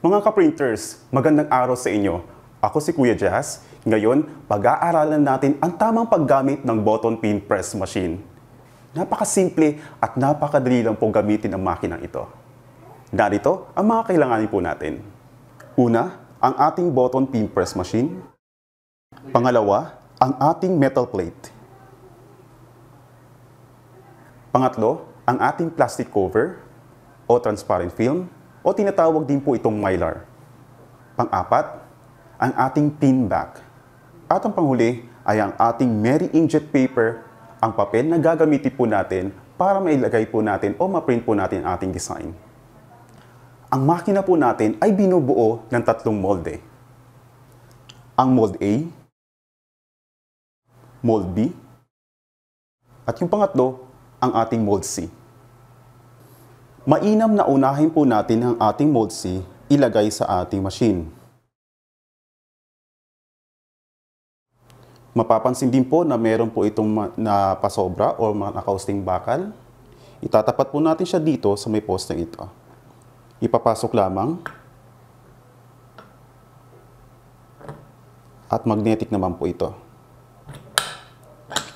Mga ka-printers, magandang araw sa inyo. Ako si Kuya Jazz. Ngayon, pag-aaralan natin ang tamang paggamit ng button pin press machine. Napakasimple at napakadali lang po gamitin ang makinang ito. Narito ang mga kailanganin po natin. Una, ang ating button pin press machine. Pangalawa, ang ating metal plate. Pangatlo, ang ating plastic cover o transparent film o tinatawag din po itong mylar. Pang-apat, ang ating pin back. At ang panghuli ay ang ating Mary Inkjet paper, ang papel na gagamitin po natin para mailagay po natin o ma-print po natin ang ating design. Ang makina po natin ay binubuo ng tatlong molde. Ang mold A, mold B, at yung pangatlo, ang ating mold C. Mainam na unahin po natin ang ating mold C ilagay sa ating machine. Mapapansin din po na meron po itong napasobra o mga nakausting bakal. Itatapat po natin siya dito sa may poste ito. Ipapasok lamang. At magnetic naman po ito.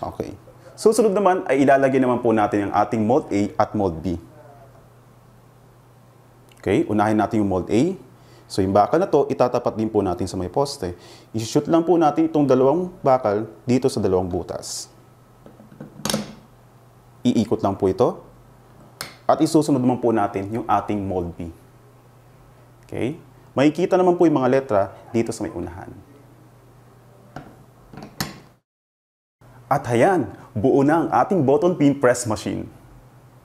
Okay. Susunod naman ay ilalagay naman po natin ang ating mold A at mold B. Okay, unahin natin yung mold A. So yung bakal na to, itatapat din po natin sa may poste. I-shoot lang po natin itong dalawang bakal dito sa dalawang butas. Iikot lang po ito. At isusunod naman po natin yung ating mold B. Okay, makikita naman po yung mga letra dito sa may unahan. At ayan, buo na ang ating button pin press machine.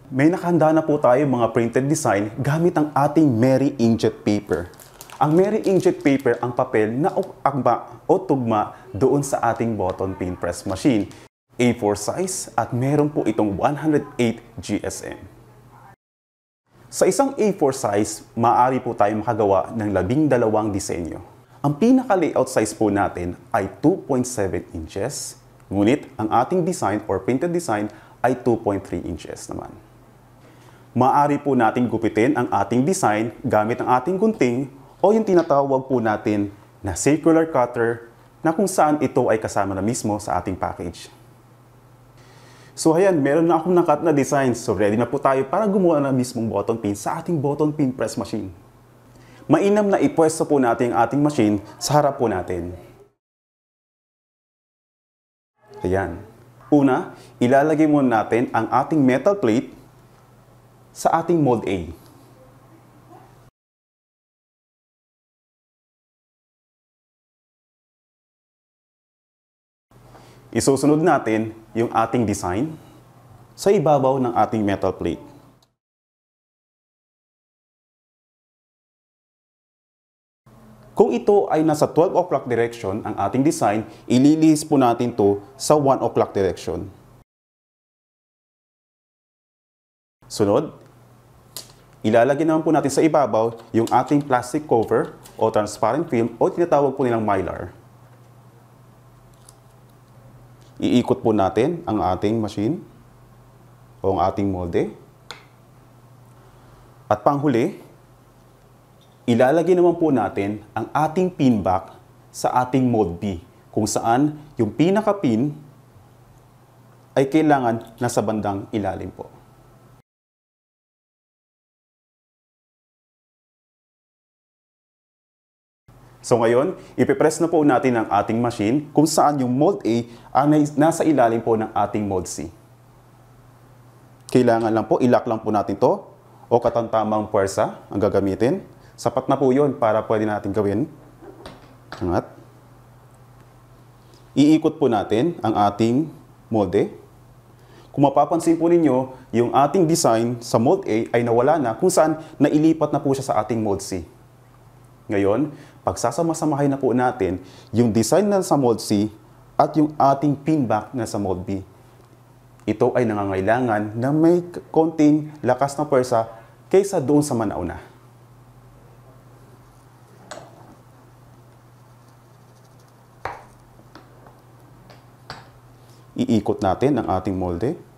May nakahanda na po tayo mga printed design gamit ang ating Mary Inkjet paper. Ang Mary Inkjet paper ang papel na akma o tugma doon sa ating button pin press machine. A4 size at meron po itong 108 GSM. Sa isang A4 size, maaari po tayo makagawa ng 12 disenyo. Ang pinaka-layout size po natin ay 2.7 inches, ngunit ang ating design or printed design ay 2.3 inches naman. Maaari po nating gupitin ang ating design gamit ang ating gunting o yung tinatawag po natin na circular cutter na kung saan ito ay kasama na mismo sa ating package. So ayan, meron na akong nakat na design. So ready na po tayo para gumawa ng mismong button pin sa ating button pin press machine. Mainam na ipwesto po natin ang ating machine sa harap po natin. Ayan. Una, ilalagay muna natin ang ating metal plate sa ating mold A. Isusunod natin yung ating design sa ibabaw ng ating metal plate. Kung ito ay nasa 12 o'clock direction ang ating design, ililihis po natin to sa 1 o'clock direction. Sunod, ilalagay naman po natin sa ibabaw yung ating plastic cover o transparent film o tinatawag po nilang mylar. Iikot po natin ang ating machine o ang ating molde. At panghuli, ilalagay naman po natin ang ating pin back sa ating mold B, kung saan yung pinaka-pin ay kailangan nasa bandang ilalim po. So ngayon, ipipress na po natin ang ating machine kung saan yung mold A ay nasa ilalim po ng ating mold C. Kailangan lang po, ilock lang po natin to o katamtamang puwersa ang gagamitin. Sapat na po yun para pwede natin gawin. Angat. Iikot po natin ang ating molde. Kung mapapansin po ninyo, yung ating design sa mold A ay nawala na kung saan nailipat na po siya sa ating mold C. Ngayon, pagsasama-samahin na po natin yung design na sa mold C at yung ating pin back na sa mold B. Ito ay nangangailangan na may konting lakas na puwersa kaysa doon sa manauna. Iikot natin ang ating molde.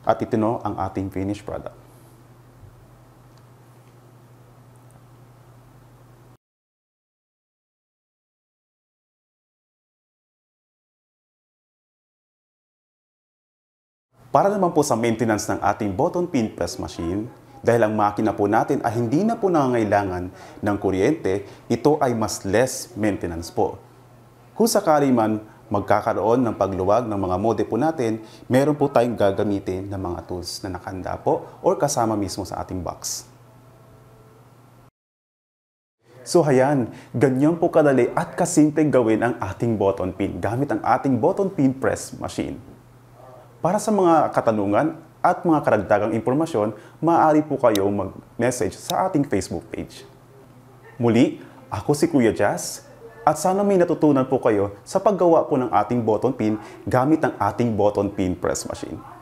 At ito no ang ating finished product. Para naman po sa maintenance ng ating button pin press machine, dahil ang makina po natin ay hindi na po nangangailangan ng kuryente, ito ay mas less maintenance po. Kung sakali man magkakaroon ng pagluwag ng mga mode po natin, meron po tayong gagamitin ng mga tools na nakahanda po or kasama mismo sa ating box. So ayan, ganyan po kadali at kasimpleng gawin ang ating button pin gamit ang ating button pin press machine. Para sa mga katanungan at mga karagdagang impormasyon, maaari po kayong mag-message sa ating Facebook page. Muli, ako si Kuya Jazz at sana may natutunan po kayo sa paggawa po ng ating button pin gamit ang ating button pin press machine.